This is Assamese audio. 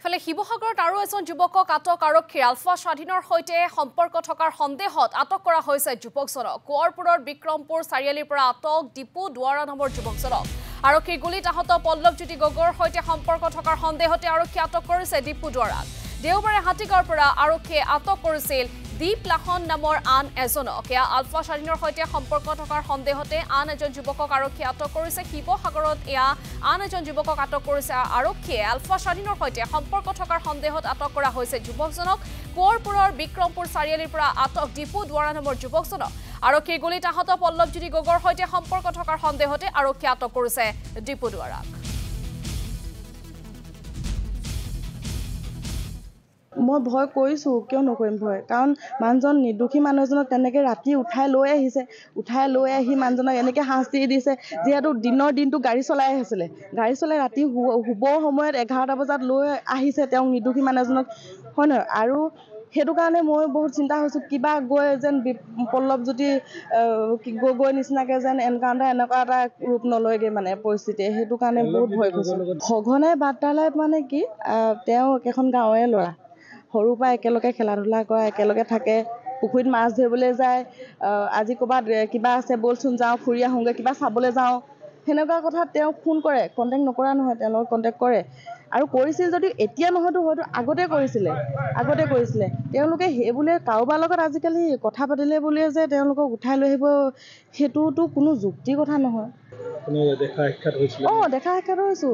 ইফালে শিৱসাগৰত আৰু এজন যুৱকক আটক আৰক্ষীৰ আলফা স্বাধীনৰ সৈতে সম্পৰ্ক থকাৰ সন্দেহত আটক কৰা হৈছে যুৱকজনক কোঁৱৰপুৰৰ বিক্ৰমপুৰ চাৰিআলিৰ পৰা আটক দীপু দুৱাৰা নামৰ যুৱকজনক আৰক্ষীৰ গুলীত আহত পল্লৱজ্যোতি গগৈৰ সৈতে সম্পৰ্ক থকাৰ সন্দেহতে আৰক্ষী আটক কৰিছে দীপু দুৱাৰাক দেওবাৰে হাতীগাঁৱৰ পৰা আৰক্ষীয়ে আটক কৰিছিল দীপ লাহন নামৰ আন এজনক আলফা স্বাধীনৰ সৈতে সম্পৰ্ক থকাৰ সন্দেহতে আন এজন যুৱকক আৰক্ষীয়ে আটক কৰিছে শিৱসাগৰত আন এজন যুৱকক আটক কৰিছে আৰক্ষীয়ে আলফা স্বাধীনৰ সৈতে সম্পৰ্ক থকাৰ সন্দেহত আটক কৰা হৈছে যুৱকজনক কোঁৱৰপুৰৰ বিক্ৰমপুৰ চাৰিআলিৰ পৰা আটক দীপু দুৱাৰা নামৰ যুৱকজনক আৰক্ষীৰ গুলীত আহত পল্লৱজ্যোতি গগৈৰ সৈতে সম্পৰ্ক থকাৰ সন্দেহতে আৰক্ষীয়ে আটক কৰিছে দীপু দুৱাৰাক মই ভয় কৰিছোঁ কিয় নকৰিম ভয় কাৰণ মানুহজন নিৰ্দোষী মানুহজনক তেনেকৈ ৰাতি উঠাই লৈ আহি মানুহজনক এনেকৈ শাস্তি দিছে যিহেতু দিনটো গাড়ী চলাই আহিছিলে গাড়ী চলাই ৰাতি শুবৰ সময়ত 11টা বজাত লৈ আহিছে তেওঁক নিৰ্দোষী মানুহজনক হয় নহয় আৰু সেইটো কাৰণে মই বহুত চিন্তা হৈছোঁ কিবা গৈ যেন পল্লৱজ্যোতি গগৈ নিচিনাকৈ যেন এনেকুৱা এটা ৰূপ নলয়গৈ মানে পৰিস্থিতিয়ে সেইটো কাৰণে বহুত ভয় কৰিছোঁ সঘনাই বাৰ্তালাপ মানে কি তেওঁ একেখন গাঁৱৰে ল'ৰা সৰুৰ পৰা একেলগে খেলা ধূলা কৰা একেলগে থাকে পুখুৰীত মাছ ধৰিবলৈ যায় আজি ক'ৰবাত কিবা আছে ব'লচোন যাওঁ ফুৰি আহোঁগৈ কিবা চাবলৈ যাওঁ সেনেকুৱা কথা তেওঁ ফোন কৰে কণ্টেক্ট নকৰা নহয় তেওঁৰ লগত কণ্টেক্ট কৰে আৰু কৰিছিল যদিও এতিয়া নহয়তো হয়তো আগতে কৰিছিলে তেওঁলোকে সেইবোলে কাৰোবাৰ লগত আজিকালি কথা পাতিলে বুলিয়ে যে তেওঁলোকক উঠাই লৈ আহিব সেইটোতো কোনো যুক্তিৰ কথা নহয় দেখা সাক্ষাৎ হৈছোঁ